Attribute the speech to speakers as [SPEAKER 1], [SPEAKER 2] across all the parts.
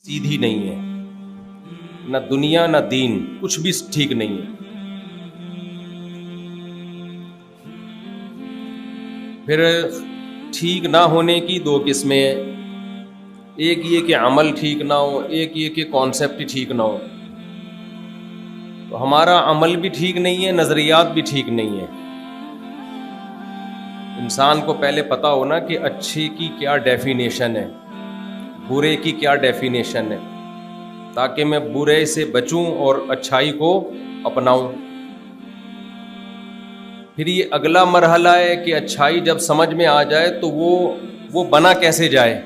[SPEAKER 1] سیدھی نہیں ہے، نہ دنیا نہ دین، کچھ بھی ٹھیک نہیں ہے۔ پھر ٹھیک نہ ہونے کی دو قسمیں ہیں، ایک یہ کہ عمل ٹھیک نہ ہو، ایک یہ کہ کانسیپٹ ٹھیک نہ ہو۔ تو ہمارا عمل بھی ٹھیک نہیں ہے، نظریات بھی ٹھیک نہیں ہے۔ انسان کو پہلے پتا ہونا کہ اچھے کی کیا ڈیفینیشن ہے، برے کی کیا ڈیفینیشن ہے، تاکہ میں برے سے بچوں اور اچھائی کو اپناؤں۔ پھر یہ اگلا مرحلہ ہے کہ اچھائی جب سمجھ میں آ جائے تو وہ بنا کیسے جائے،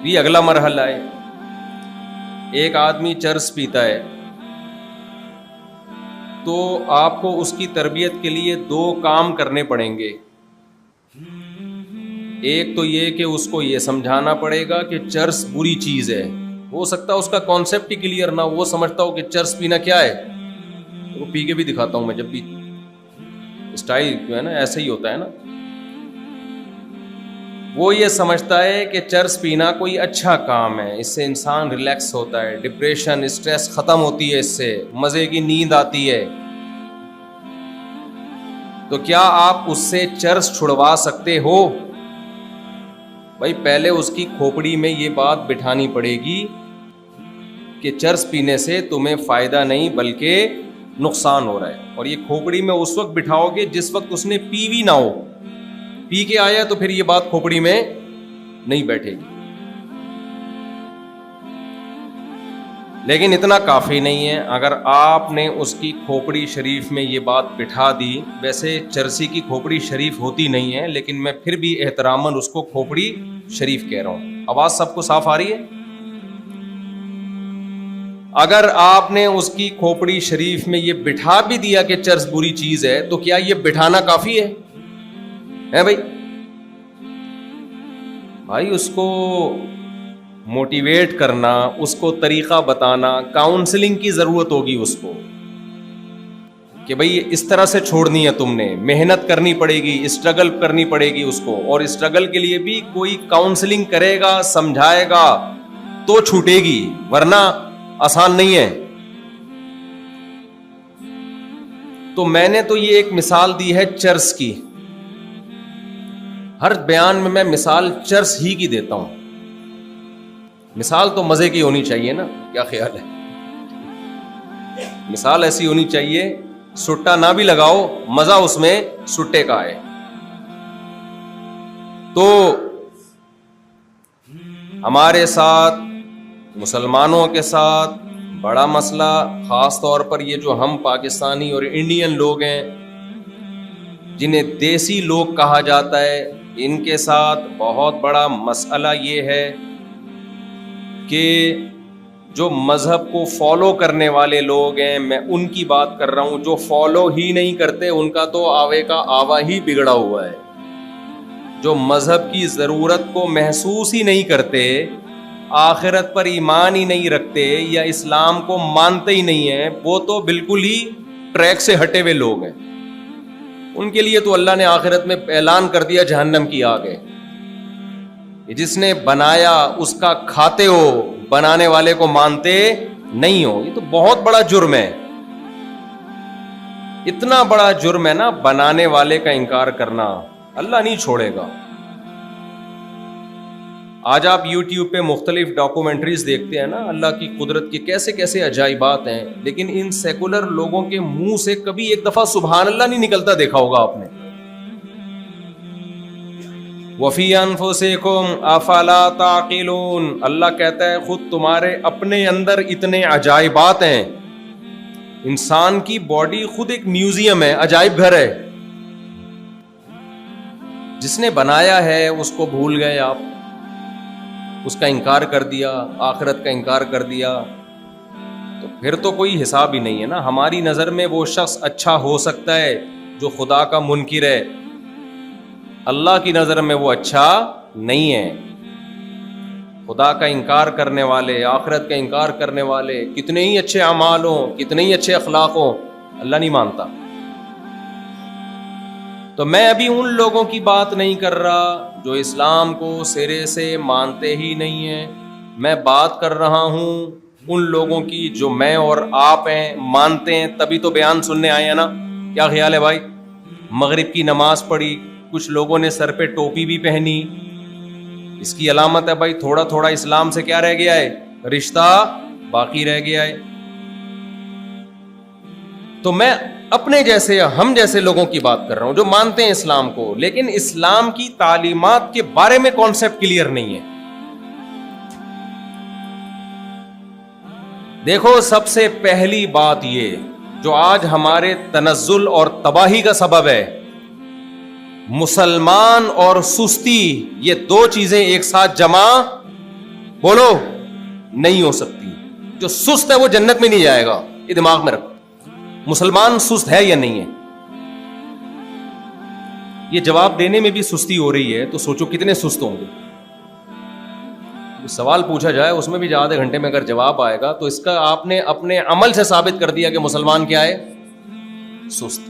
[SPEAKER 1] یہ اگلا مرحلہ ہے۔ ایک آدمی چرس پیتا ہے تو آپ کو اس کی تربیت کے لیے دو کام کرنے پڑیں گے۔ ایک تو یہ کہ اس کو یہ سمجھانا پڑے گا کہ چرس بری چیز ہے، ہو سکتا ہے اس کا کانسیپٹ ہی کلیئر نہ ہو، وہ سمجھتا ہو کہ چرس پینا کیا ہے، وہ پی کے بھی دکھاتا ہوں میں، جب بھی اسٹائل جو ہے نا ایسے ہی ہوتا ہے نا، وہ یہ سمجھتا ہے کہ چرس پینا کوئی اچھا کام ہے، اس سے انسان ریلیکس ہوتا ہے، ڈپریشن اسٹریس ختم ہوتی ہے، اس سے مزے کی نیند آتی ہے۔ تو کیا آپ اس سے چرس چھڑوا سکتے ہو؟ بھائی پہلے اس کی کھوپڑی میں یہ بات بٹھانی پڑے گی کہ چرس پینے سے تمہیں فائدہ نہیں بلکہ نقصان ہو رہا ہے، اور یہ کھوپڑی میں اس وقت بٹھاؤ گے جس وقت اس نے پی بھی نہ ہو۔ پی کے آیا تو پھر یہ بات کھوپڑی میں نہیں بیٹھے گی۔ لیکن اتنا کافی نہیں ہے، اگر آپ نے اس کی کھوپڑی شریف میں یہ بات بٹھا دی، ویسے چرسی کی کھوپڑی شریف ہوتی نہیں ہے، لیکن میں پھر بھی احتراماً اس کو کھوپڑی شریف کہہ رہا ہوں۔ آواز سب کو صاف آ رہی ہے؟ اگر آپ نے اس کی کھوپڑی شریف میں یہ بٹھا بھی دیا کہ چرس بری چیز ہے، تو کیا یہ بٹھانا کافی ہے بھائی اس کو موٹیویٹ کرنا، اس کو طریقہ بتانا، کاؤنسلنگ کی ضرورت ہوگی اس کو کہ بھئی اس طرح سے چھوڑنی ہے، تم نے محنت کرنی پڑے گی، اسٹرگل کرنی پڑے گی اس کو، اور اسٹرگل کے لیے بھی کوئی کاؤنسلنگ کرے گا، سمجھائے گا تو چھوٹے گی، ورنہ آسان نہیں ہے۔ تو میں نے تو یہ ایک مثال دی ہے چرس کی، ہر بیان میں مثال چرس ہی کی دیتا ہوں۔ مثال تو مزے کی ہونی چاہیے نا، کیا خیال ہے؟ مثال ایسی ہونی چاہیے سٹا نہ بھی لگاؤ، مزہ اس میں سٹے کا ہے۔ تو ہمارے ساتھ، مسلمانوں کے ساتھ بڑا مسئلہ، خاص طور پر یہ جو ہم پاکستانی اور انڈین لوگ ہیں جنہیں دیسی لوگ کہا جاتا ہے، ان کے ساتھ بہت بڑا مسئلہ یہ ہے کہ جو مذہب کو فالو کرنے والے لوگ ہیں، میں ان کی بات کر رہا ہوں، جو فالو ہی نہیں کرتے ان کا تو آوے کا آوا ہی بگڑا ہوا ہے۔ جو مذہب کی ضرورت کو محسوس ہی نہیں کرتے، آخرت پر ایمان ہی نہیں رکھتے، یا اسلام کو مانتے ہی نہیں ہیں، وہ تو بالکل ہی ٹریک سے ہٹے ہوئے لوگ ہیں۔ ان کے لیے تو اللہ نے آخرت میں اعلان کر دیا جہنم کی آگ ہے۔ جس نے بنایا اس کا کھاتے ہو، بنانے والے کو مانتے نہیں ہو، یہ تو بہت بڑا جرم ہے۔ اتنا بڑا جرم ہے نا بنانے والے کا انکار کرنا، اللہ نہیں چھوڑے گا۔ آج آپ یوٹیوب پہ مختلف ڈاکومنٹریز دیکھتے ہیں نا، اللہ کی قدرت کی کیسے کیسے عجائبات ہیں، لیکن ان سیکولر لوگوں کے منہ سے کبھی ایک دفعہ سبحان اللہ نہیں نکلتا، دیکھا ہوگا آپ نے۔ وَفِي أَنفُسِكُمْ أَفَلَا تَعْقِلُونَ، اللہ کہتا ہے خود تمہارے اپنے اندر اتنے عجائبات ہیں۔ انسان کی باڈی خود ایک میوزیم ہے، عجائب گھر ہے۔ جس نے بنایا ہے اس کو بھول گئے آپ، اس کا انکار کر دیا، آخرت کا انکار کر دیا، تو پھر تو کوئی حساب ہی نہیں ہے نا۔ ہماری نظر میں وہ شخص اچھا ہو سکتا ہے جو خدا کا منکر ہے، اللہ کی نظر میں وہ اچھا نہیں ہے۔ خدا کا انکار کرنے والے، آخرت کا انکار کرنے والے، کتنے ہی اچھے اعمال ہوں، کتنے ہی اچھے اخلاق ہوں، اللہ نہیں مانتا۔ تو میں ابھی ان لوگوں کی بات نہیں کر رہا جو اسلام کو سرے سے مانتے ہی نہیں ہیں، میں بات کر رہا ہوں ان لوگوں کی جو میں اور آپ ہیں، مانتے ہیں، تبھی تو بیان سننے آئے ہیں نا. کیا خیال ہے بھائی؟ مغرب کی نماز پڑھی، کچھ لوگوں نے سر پہ ٹوپی بھی پہنی، اس کی علامت ہے بھائی تھوڑا تھوڑا اسلام سے کیا رہ گیا ہے، رشتہ باقی رہ گیا ہے. تو میں اپنے جیسے، ہم جیسے لوگوں کی بات کر رہا ہوں جو مانتے ہیں اسلام کو، لیکن اسلام کی تعلیمات کے بارے میں کانسیپٹ کلیئر نہیں ہے. دیکھو، سب سے پہلی بات یہ جو آج ہمارے تنزل اور تباہی کا سبب ہے، مسلمان اور سستی، یہ دو چیزیں ایک ساتھ جمع بولو نہیں ہو سکتی. جو سست ہے وہ جنت میں نہیں جائے گا، یہ دماغ میں رکھو. مسلمان سست ہے یا نہیں ہے؟ یہ جواب دینے میں بھی سستی ہو رہی ہے تو سوچو کتنے سست ہوں گے. سوال پوچھا جائے اس میں بھی آدھے گھنٹے میں اگر جواب آئے گا تو اس کا آپ نے اپنے عمل سے ثابت کر دیا کہ مسلمان کیا ہے، سست.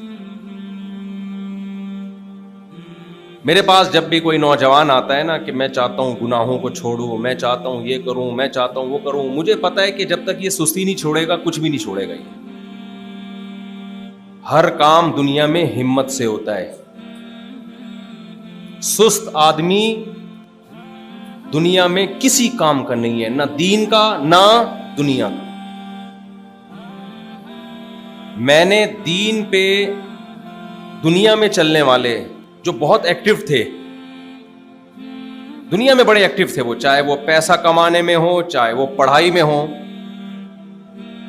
[SPEAKER 1] میرے پاس جب بھی کوئی نوجوان آتا ہے نا کہ میں چاہتا ہوں گناہوں کو چھوڑوں، میں چاہتا ہوں یہ کروں، میں چاہتا ہوں وہ کروں، مجھے پتا ہے کہ جب تک یہ سستی نہیں چھوڑے گا کچھ بھی نہیں چھوڑے گا. یہ ہر کام دنیا میں ہمت سے ہوتا ہے. سست آدمی دنیا میں کسی کام کا نہیں ہے، نہ دین کا نہ دنیا کا. میں نے دین پہ دنیا میں چلنے والے جو بہت ایکٹیو تھے، دنیا میں بڑے ایکٹیو تھے، وہ چاہے وہ پیسہ کمانے میں ہو چاہے وہ پڑھائی میں ہو،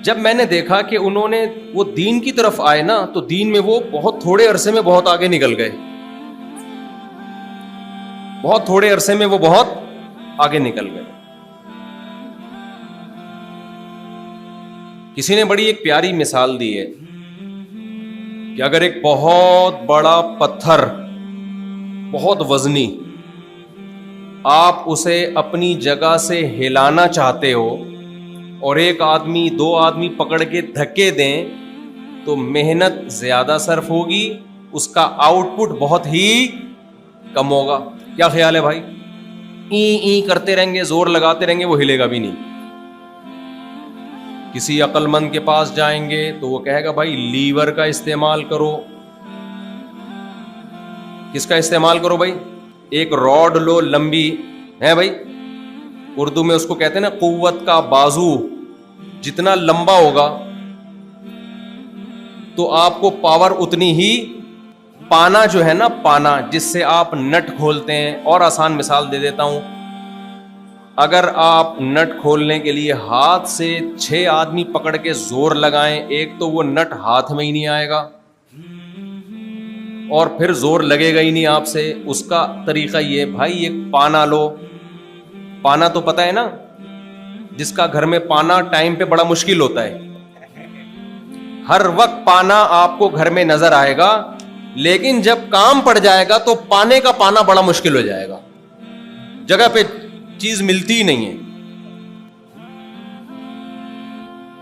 [SPEAKER 1] جب میں نے دیکھا کہ انہوں نے وہ دین کی طرف آئے نا تو دین میں وہ بہت تھوڑے عرصے میں بہت آگے نکل گئے. بہت تھوڑے عرصے میں وہ بہت آگے نکل گئے. کسی نے بڑی ایک پیاری مثال دی ہے کہ اگر ایک بہت بڑا پتھر، بہت وزنی، آپ اسے اپنی جگہ سے ہلانا چاہتے ہو اور ایک آدمی دو آدمی پکڑ کے دھکے دیں تو محنت زیادہ صرف ہوگی، اس کا آؤٹ پٹ بہت ہی کم ہوگا. کیا خیال ہے بھائی؟ این کرتے رہیں گے، زور لگاتے رہیں گے، وہ ہلے گا بھی نہیں. کسی عقل مند کے پاس جائیں گے تو وہ کہے گا بھائی لیور کا استعمال کرو. کس کا استعمال کرو بھائی؟ ایک راڈ لو لمبی ہے بھائی، اردو میں اس کو کہتے ہیں نا قوت کا بازو. جتنا لمبا ہوگا تو آپ کو پاور اتنی ہی. پانا جو ہے نا، پانا جس سے آپ نٹ کھولتے ہیں، اور آسان مثال دے دیتا ہوں، اگر آپ نٹ کھولنے کے لیے ہاتھ سے 6 آدمی پکڑ کے زور لگائیں، ایک تو وہ نٹ ہاتھ میں ہی نہیں آئے گا اور پھر زور لگے گا ہی نہیں آپ سے. اس کا طریقہ یہ بھائی ایک پانا لو. پانا تو پتہ ہے نا، جس کا گھر میں پانا ٹائم پہ بڑا مشکل ہوتا ہے، ہر وقت پانا آپ کو گھر میں نظر آئے گا، لیکن جب کام پڑ جائے گا تو پانے کا پانا بڑا مشکل ہو جائے گا، جگہ پہ چیز ملتی ہی نہیں ہے.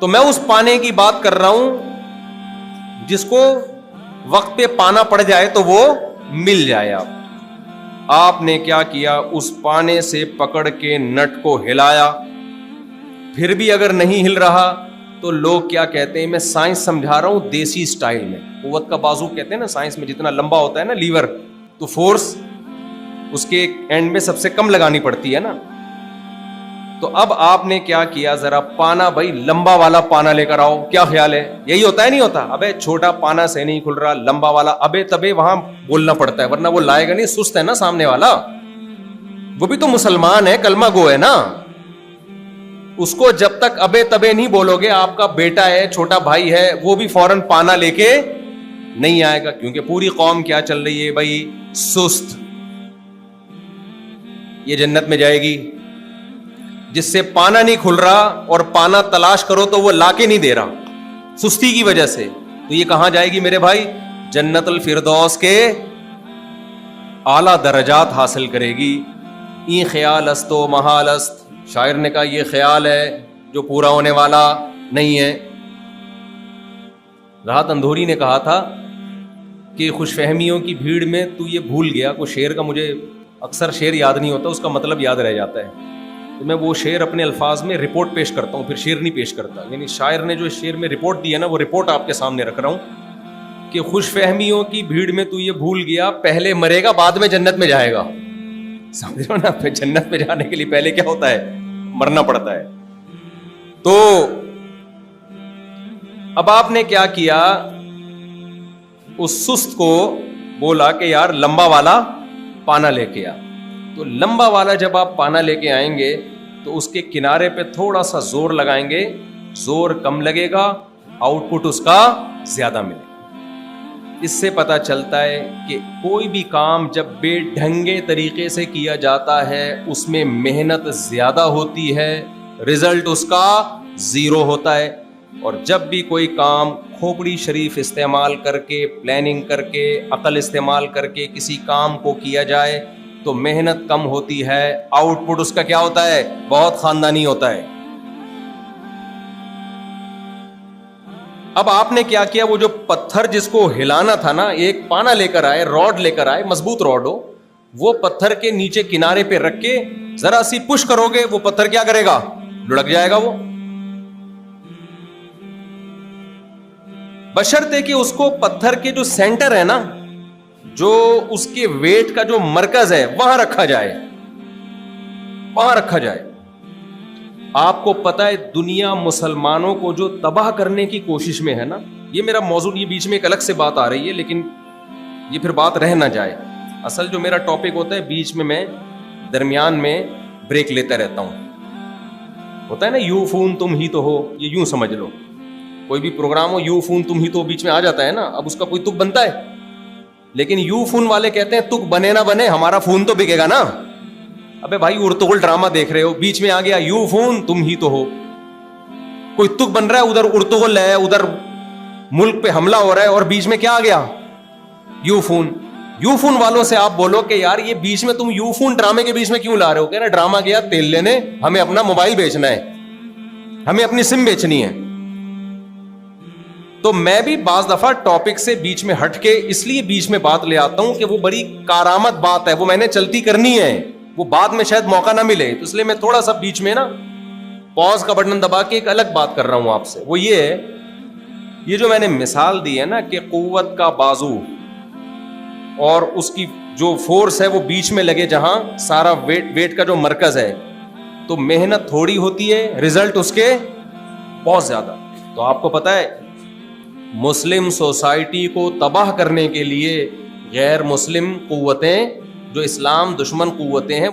[SPEAKER 1] تو میں اس پانے کی بات کر رہا ہوں جس کو وقت پہ پانا پڑ جائے تو وہ مل جائے. آپ نے کیا کیا؟ اس پانے سے پکڑ کے نٹ کو ہلایا، پھر بھی اگر نہیں ہل رہا تو لوگ کیا کہتے ہیں، میں سائنس سمجھا رہا ہوں دیسی سٹائل میں، قوت کا بازو کہتے ہیں نا سائنس میں، جتنا لمبا ہوتا ہے نا لیور تو فورس اس کے اینڈ میں سب سے کم لگانی پڑتی ہے نا. تو اب آپ نے کیا کیا، ذرا پانا بھائی لمبا والا پانا لے کر آؤ. کیا خیال ہے؟ یہی ہوتا ہے نہیں ہوتا؟ ابے چھوٹا پانا سے نہیں کھل رہا، لمبا والا. ابے تبے وہاں بولنا پڑتا ہے ورنہ وہ لائے گا نہیں، سست ہے نا سامنے والا. وہ بھی تو مسلمان ہے، کلمہ گو ہے نا. اس کو جب تک ابے تبے نہیں بولو گے، آپ کا بیٹا ہے، چھوٹا بھائی ہے، وہ بھی فوراً پانا لے کے نہیں آئے گا، کیونکہ پوری قوم کیا چل رہی ہے بھائی، سست. یہ جنت میں جائے گی جس سے پانا نہیں کھل رہا اور پانا تلاش کرو تو وہ لا کے نہیں دے رہا سستی کی وجہ سے. تو یہ کہاں جائے گی میرے بھائی؟ جنت الفردوس کے اعلیٰ درجات حاصل کرے گی. این خیال است و محال است، شاعر نے کہا یہ خیال ہے جو پورا ہونے والا نہیں ہے. راحت اندھوری نے کہا تھا کہ خوش فہمیوں کی بھیڑ میں تو یہ بھول گیا. کوئی شعر کا مجھے اکثر شعر یاد نہیں ہوتا, اس کا مطلب یاد رہ جاتا ہے, تو میں وہ شعر اپنے الفاظ میں رپورٹ پیش کرتا ہوں, پھر شعر نہیں پیش کرتا. یعنی شاعر نے جو شعر میں رپورٹ دی ہے نا, وہ رپورٹ آپ کے سامنے رکھ رہا ہوں کہ خوش فہمیوں کی بھیڑ میں تو یہ بھول گیا, پہلے مرے گا بعد میں جنت میں جائے گا. سمجھ رہے ہو نا, جنت میں جانے کے لیے پہلے کیا ہوتا ہے, مرنا پڑتا ہے. تو اب آپ نے کیا کیا, اس سست کو بولا کہ یار لمبا والا پانا لے کے آ. تو لمبا والا جب آپ پانا لے کے آئیں گے تو اس کے کنارے پہ تھوڑا سا زور لگائیں گے, زور کم لگے گا, آؤٹ پٹ اس کا زیادہ ملے گا. اس سے پتا چلتا ہے کہ کوئی بھی کام جب بے ڈھنگے طریقے سے کیا جاتا ہے اس میں محنت زیادہ ہوتی ہے, رزلٹ اس کا زیرو ہوتا ہے. اور جب بھی کوئی کام کھوپڑی شریف استعمال کر کے, پلاننگ کر کے, عقل استعمال کر کے کسی کام کو کیا جائے تو محنت کم ہوتی ہے, آؤٹ پٹ اس کا کیا ہوتا ہے, بہت خاندانی ہوتا ہے. اب آپ نے کیا کیا, وہ جو پتھر جس کو ہلانا تھا نا, ایک پانا لے کر آئے, راڈ لے کر آئے, مضبوط راڈ ہو, وہ پتھر کے نیچے کنارے پہ رکھ کے ذرا سی پش کرو گے, وہ پتھر کیا کرے گا, لڑک جائے گا. وہ بشرطے کہ اس کو پتھر کے جو سینٹر ہے نا, جو اس کے ویٹ کا جو مرکز ہے وہاں رکھا جائے, وہاں رکھا جائے. آپ کو پتا ہے دنیا مسلمانوں کو جو تباہ کرنے کی کوشش میں ہے نا, یہ میرا موضوع, یہ بیچ میں ایک الگ سے بات آ رہی ہے لیکن یہ پھر بات رہ نہ جائے. اصل جو میرا ٹاپک ہوتا ہے بیچ میں درمیان میں بریک لیتا رہتا ہوں. ہوتا ہے نا یو فون تم ہی تو ہو, یہ یوں سمجھ لو, کوئی بھی پروگرام ہو یو فون تم ہی تو بیچ میں آ جاتا ہے نا. اب اس کا کوئی تک بنتا ہے, لیکن یو فون والے کہتے ہیں تک بنے نہ بنے ہمارا فون تو بکے گا نا. ابے بھائی ارطغرل ڈرامہ دیکھ رہے ہو, بیچ میں آ گیا یو فون تم ہی تو ہو. کوئی تک بن رہا ہے, ادھر ارطغرل ہے, ادھر ملک پہ حملہ ہو رہا ہے, اور بیچ میں کیا آ گیا, یو فون. یو فون والوں سے آپ بولو کہ یار یہ بیچ میں تم یو فون ڈرامے کے بیچ میں کیوں لا رہے ہو, کہہ رہے ڈرامہ گیا تیل لینے, ہمیں اپنا موبائل بیچنا ہے, ہمیں اپنی سم بیچنی ہے. تو میں بھی بعض دفعہ ٹاپک سے بیچ میں ہٹ کے اس لیے بیچ میں بات لے آتا ہوں کہ وہ بڑی کارآمد بات ہے, وہ میں نے چلتی کرنی ہے, وہ بعد میں شاید موقع نہ ملے, تو اس لیے میں تھوڑا سا بیچ میں نا پاز کا بٹن دبا کے ایک الگ بات کر رہا ہوں آپ سے. وہ یہ ہے, یہ جو میں نے مثال دی ہے نا کہ قوت کا بازو اور اس کی جو فورس ہے وہ بیچ میں لگے جہاں سارا ویٹ کا جو مرکز ہے, تو محنت تھوڑی ہوتی ہے, رزلٹ اس کے بہت زیادہ. تو آپ کو پتا ہے مسلم سوسائٹی کو تباہ کرنے کے لیے غیر مسلم قوتیں, جو اسلام دشمن قوتیں ہیں,